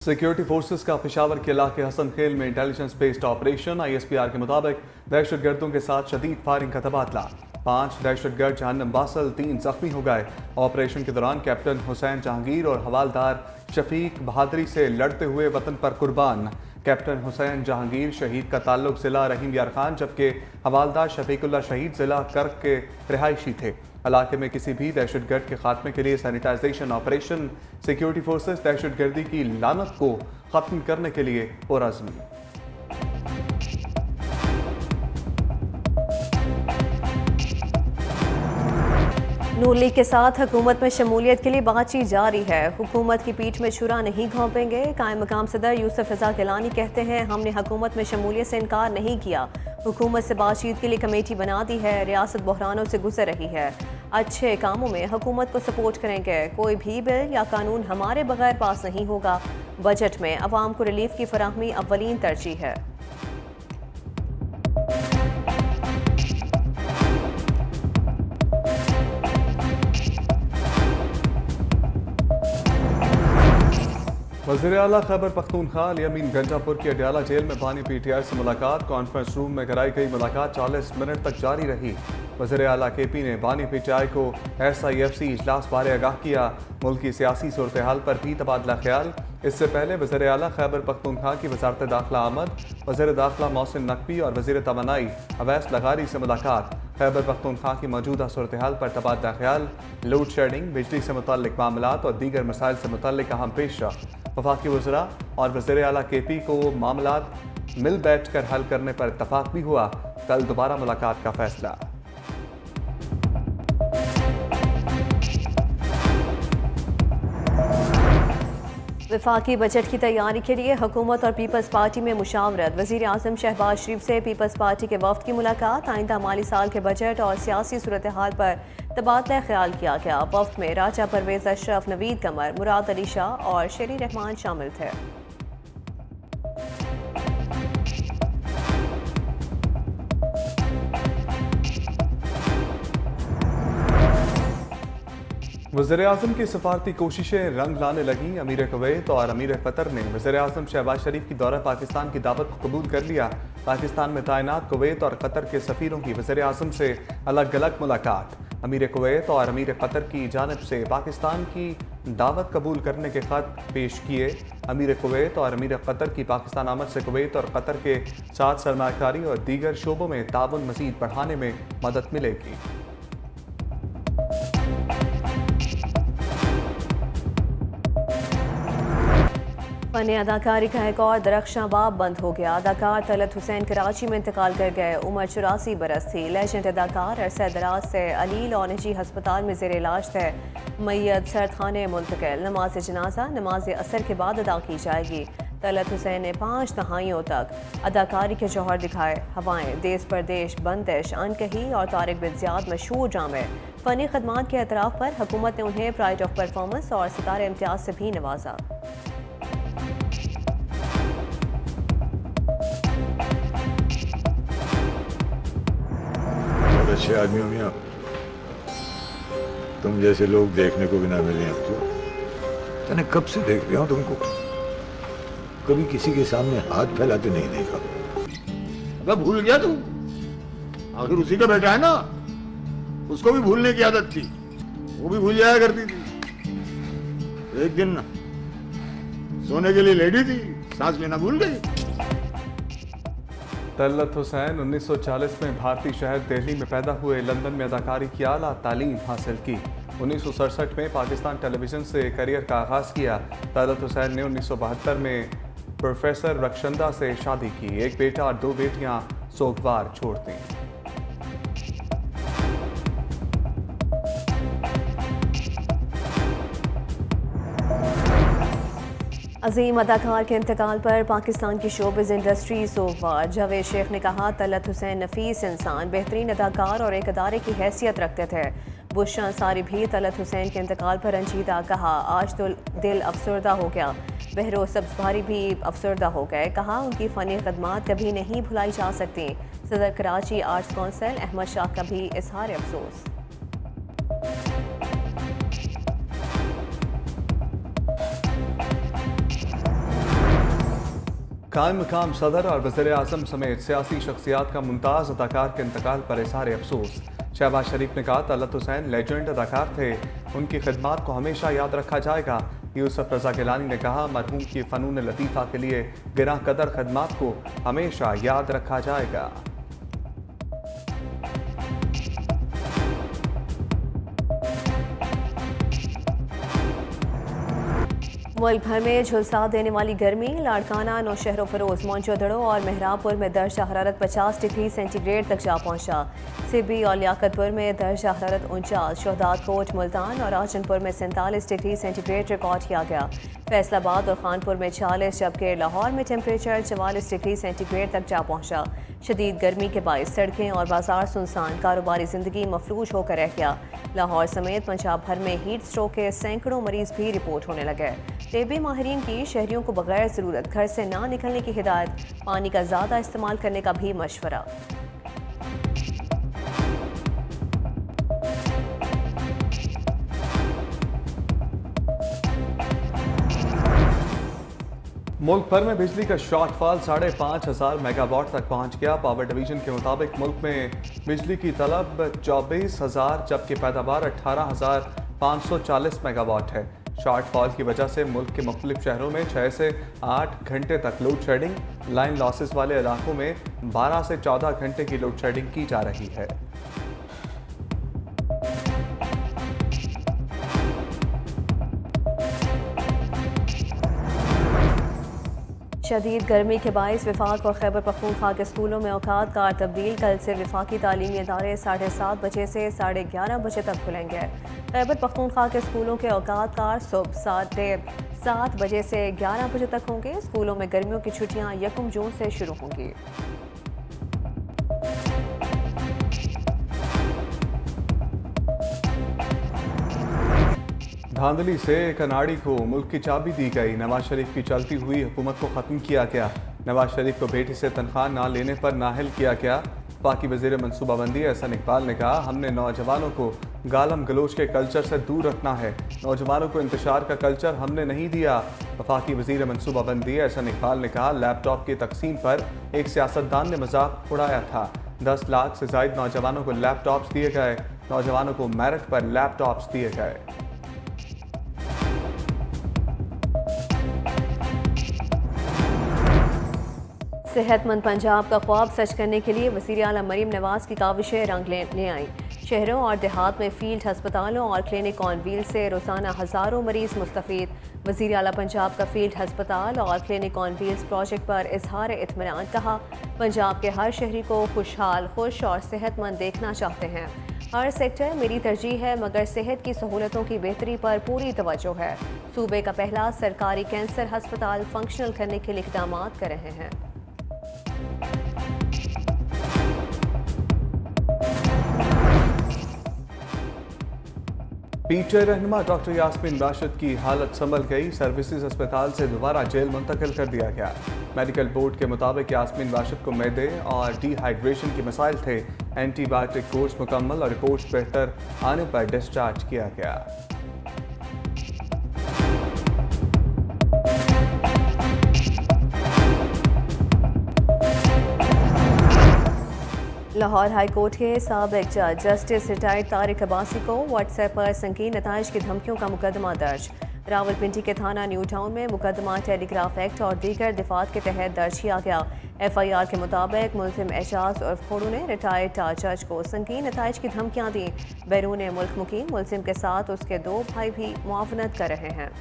Security forces का पेशावर के इलाके हसन खेल में इंटेलिजेंस बेस्ड ऑपरेशन। ISPR के मुताबिक दहशतगर्दों के साथ शदीद फायरिंग का तबादला। 5 दहशतगर्द जहन्नम बासल, 3 जख्मी हो गए। ऑपरेशन के दौरान कैप्टन हुसैन जहांगीर और हवालदार शफीक बहादुरी से लड़ते हुए वतन पर कुर्बान। कैप्टन हुसैन जहांगीर शहीद का ताल्लुक जिला रहीम यार खान, जबकि हवालदार शफीकुल्ला शहीद जिला कर्क के रिहायशी थे। इलाके में किसी भी दहशतगर्द के खात्मे के लिए सैनिटाइजेशन ऑपरेशन। सिक्योरिटी फोर्सेस दहशतगर्दी की लानत को खत्म करने के लिए पुरअज़्म। नून लीग के साथ हुकूमत में शमूलियत के लिए बातचीत जारी है। हुकूमत की पीठ में छुरा नहीं घोंपेंगे। कायम मकाम सदर यूसुफ रजा गिलानी कहते हैं, हमने हुकूमत में शमूलियत से इनकार नहीं किया। हुकूमत से बातचीत के लिए कमेटी बना दी है। रियासत बहरानों से गुजर रही है। अच्छे कामों में हुकूमत को सपोर्ट करेंगे। कोई भी बिल या कानून हमारे बगैर पास नहीं होगा। बजट में अवाम को रिलीफ की फराहमी अव्वलीन तरजीह है। वज़ीर आला खैबर पख्तूनख्वा अमीन गंजापुर की अडियाला जेल में बानी PTI से मुलाकात। कॉन्फ्रेंस रूम में कराई गई मुलाकात 40 मिनट तक जारी रही। वज़ीर आला KP ने बानी PTI को SIFC इजलास बारे आगाह किया। मुल्क की सियासी सूरत हाल पर भी तबादला ख्याल। इससे पहले वज़ीर आला खैबर पख्तूनख्वा की वज़ारत दाखिला आमद, वज़ीर दाखिला मोहसिन नकवी और वज़ीर तवानाई अवैस लगारी से मुलाकात। खैबर पख्तूनख्वा की मौजूदा सूरत हाल पर तबादला ख्याल। लोड शेडिंग, बिजली से मुतल्लिक मामलात और दीगर मसाइल से मुतल्लिक अहम पेशरफ्त। वफाकी वज़रा और वज़ीर आला KP को मामलात मिल बैठ कर हल करने पर इत्तफाक भी हुआ। कल दोबारा मुलाकात का फैसला। वफाकी बजट की तैयारी के लिए हुकूमत और पीपल्स पार्टी में मुशावरत। वज़ीर आज़म शहबाज शरीफ से पीपल्स पार्टी के वफ्द की मुलाकात। आइंदा माली साल के बजट और सियासी सूरत हाल पर तबादला ख्याल किया गया। वफ्द में राजा परवेज अशरफ, नवीद कमर, मुराद अली शाह और शेरी रहमान शामिल थे। वज़ीर आज़म की सफारती कोशिशें रंग लाने लगी। अमीर कुवैत और अमीर कतर ने वज़ीर आज़म शहबाज शरीफ की दौरा पाकिस्तान की दावत को कबूल कर लिया। पाकिस्तान में तैनात कुवैत और कतर के सफ़ीरों की वज़ीर आज़म से अलग अलग मुलाकात। अमीर कुवैत और अमीर कतर की जानिब से पाकिस्तान की दावत कबूल करने के ख़त पेश किए। अमीर कुवैत और अमीर कतर की पाकिस्तान आमद से कुवैत और कतर के साथ सरमायाकारी और दीगर शोबों में ताउन मज़ीद बढ़ाने में मदद मिलेगी। फ़न अदाकारी का एक और दरख्शां बाब बंद हो गया। अदाकार तलत हुसैन कराची में इंतकाल कर गए। उम्र 84 बरस थी। लेजेंड अदाकार अरसे दराज से अलील और निजी हस्पताल में ज़ेर इलाज थे। मैयत सरखाने मुंतकिल। नमाज जनाजा नमाज असर के बाद अदा की जाएगी। तलत हुसैन ने 5 दहाइयों तक अदाकारी के जौहर दिखाए। हवाएं, देश परदेश, बंदिश, अनकही और तारिक बिन ज़ियाद मशहूर ड्रामे। फ़नी खदमात के एतराफ़ पर हुकूमत ने उन्हें प्राइड ऑफ परफॉर्मेंस और सितारे इम्तियाज़ से भी नवाजा। अच्छे आदमियों में तुम जैसे लोग देखने को भी ना मिले अब तो। मैंने कब से देख रहा हूं तुमको, कभी किसी के सामने हाथ फैलाते नहीं देखा। अबे भूल गया तू? आखिर उसी का बेटा है ना, उसको भी भूलने की आदत थी, वो भी भूल जाया करती थी। एक दिन ना सोने के लिए लेटी थी, सांस लेना भूल गई। तलत हुसैन 1940 में भारतीय शहर दिल्ली में पैदा हुए। लंदन में अदाकारी की आला तालीम हासिल की। 1967 में पाकिस्तान टेलीविज़न से करियर का आगाज़ किया। तलत हुसैन ने 1972 में प्रोफेसर रक्षंदा से शादी की। एक बेटा और 2 बेटियां सोगवार छोड़ती। अजीम अदाकार के इंतकाल पर पाकिस्तान की शोबिज़ इंडस्ट्री सोगवार। जावेद शेख ने कहा, तलत हुसैन नफीस इंसान, बेहतरीन अदाकार और एक अदारे की हैसियत रखते थे। बुशरा अंसारी भी तलत हुसैन के इंतकाल पर रंजीदा। कहा, आज तो दिल अफसरदा हो गया। बहरोज सब्ज़भारी भी अफसरदा हो गए। कहा, उनकी फ़नी खदमात कभी नहीं भुलाई जा सकती। सदर कराची आर्ट्स कौंसिल अहमद शाह का भी इजहार अफसोस। कायम मकाम सदर और वज़ीर आज़म समेत सियासी शख्सियात का मुमताज़ अदाकार के इंतकाल पर इज़हार अफसोस। शहबाज शरीफ ने कहा तलत हुसैन लेजेंड अदाकार थे, उनकी खिदमत को हमेशा याद रखा जाएगा। यूसुफ रज़ा गिलानी ने कहा मरहूम की फ़नून लतीफ़ा के लिए गिरा कदर खिदमत को हमेशा याद रखा जाएगा। मुल्क भर में झुलसा देने वाली गर्मी, लाड़काना, नौशहर फरोज, मोइनजोदड़ो और मेहराबपुर में दर्जा हरारत 50 डिग्री सेंटीग्रेड तक जा पहुंचा। सिब्बी और लियाकतपुर में दर्जा हरारत 49, शहदाद कोट, मुल्तान और राजनपुर में 47 डिग्री सेंटीग्रेड रिकॉर्ड किया गया। फैसलाबाद और खानपुर में 46 जबकि लाहौर में टेम्परेचर 44 डिग्री सेंटीग्रेड तक जा पहुंचा। शदीद गर्मी के बायस सड़कें और बाजार सुनसान, कारोबारी जिंदगी मफलूज होकर रह गया। लाहौर समेत पंजाब भर में हीट स्ट्रोक के सैकड़ों मरीज भी रिपोर्ट होने लगे। तेबी माहिरीन की शहरियों को बगैर ज़रूरत घर से ना निकलने की हिदायत, पानी का ज़्यादा इस्तेमाल करने का भी मशवरा। मुल्क भर में बिजली का शॉर्टफॉल 5,500 मेगावाट तक पहुंच गया। पावर डिवीजन के मुताबिक मुल्क में बिजली की तलब 24,000 जबकि पैदावार 18,540 मेगावाट है। शॉर्टफॉल की वजह से मुल्क के मुख्तलिफ शहरों में 6 से 8 घंटे तक लोड शेडिंग, लाइन लॉसेस वाले इलाकों में 12 से 14 घंटे की लोड शेडिंग की जा रही है। शदीद गर्मी के बायस विफाक और खैबर पख्तूनख्वा के स्कूलों में औकात कार तब्दील। कल से विफाकी तालीमी इदारे 7:30 बजे से 11:30 बजे तक खुलेंगे। खैबर पख्तूनख्वा के स्कूलों के औकात कार सुबह 7:30 बजे से 11 बजे तक होंगे। स्कूलों में गर्मियों की छुट्टियां 1 जून से शुरू होंगी। धांधली से कनाड़ी को मुल्क की चाबी दी गई। नवाज शरीफ की चलती हुई हुकूमत को ख़त्म किया गया। नवाज शरीफ को बेटी से तनख्वाह ना लेने पर नाअहल किया गया। वफाकी वज़ीर मनसूबाबंदी एहसन इकबाल ने कहा हमने नौजवानों को गालम गलोच के कल्चर से दूर रखना है। नौजवानों को इंतशार का कल्चर हमने नहीं दिया। वफाकी वज़ीर मनसूबाबंदी एहसन इकबाल ने कहा लैपटॉप की तकसीम पर एक सियासतदान ने मजाक उड़ाया था। 10 लाख से ज़ायद नौजवानों को लैपटॉप्स दिए गए। नौजवानों को मेरिट पर लैपटॉप्स दिए गए। सेहतमंद पंजाब का ख्वाब सच करने के लिए वज़ीर आला मरीम नवाज की काविशें रंग ले आई। शहरों और देहात में फील्ड अस्पतालों और क्लिनिक ऑन व्हील से रोज़ाना हज़ारों मरीज मुस्तफ़ीद। वज़ीर आला पंजाब का फील्ड अस्पताल और क्लिनिक ऑन व्हील्स प्रोजेक्ट पर इजहार इत्मीनान। कहा पंजाब के हर शहरी को खुशहाल, खुश और सेहतमंद देखना चाहते हैं। हर सेक्टर मेरी तरजीह है मगर सेहत की सहूलतों की बेहतरी पर पूरी तवज्जो है। सूबे का पहला सरकारी कैंसर अस्पताल फंक्शनल करने के लिए इक़दाम कर रहे हैं। पीटीआई रहनुमा डॉक्टर यास्मीन राशिद की हालत संभल गई। सर्विसेज अस्पताल से दोबारा जेल मुंतकिल कर दिया गया। मेडिकल बोर्ड के मुताबिक यास्मीन राशिद को मैदे और डिहाइड्रेशन के मसाइल थे। एंटीबायोटिक कोर्स मुकम्मल और रिपोर्ट्स बेहतर आने पर डिस्चार्ज किया गया। लाहौर हाई कोर्ट के साबिक जज जस्टिस रिटायर्ड तारिक अब्बासी को व्हाट्सएप पर संगीन नताइज की धमकियों का मुकदमा दर्ज। रावलपिंडी के थाना न्यू टाउन में मुकदमा टेलीग्राफ एक्ट और दीगर दिफात के तहत दर्ज किया गया। FIR के मुताबिक मुल्जिम एजाज उर्फ खोड़ू ने रिटायर्ड जज को संगीन नताइज की धमकियां दी। बैरून मुल्क मुकीम मुल्जिम के साथ उसके 2 भाई भी मुआवनत कर रहे हैं।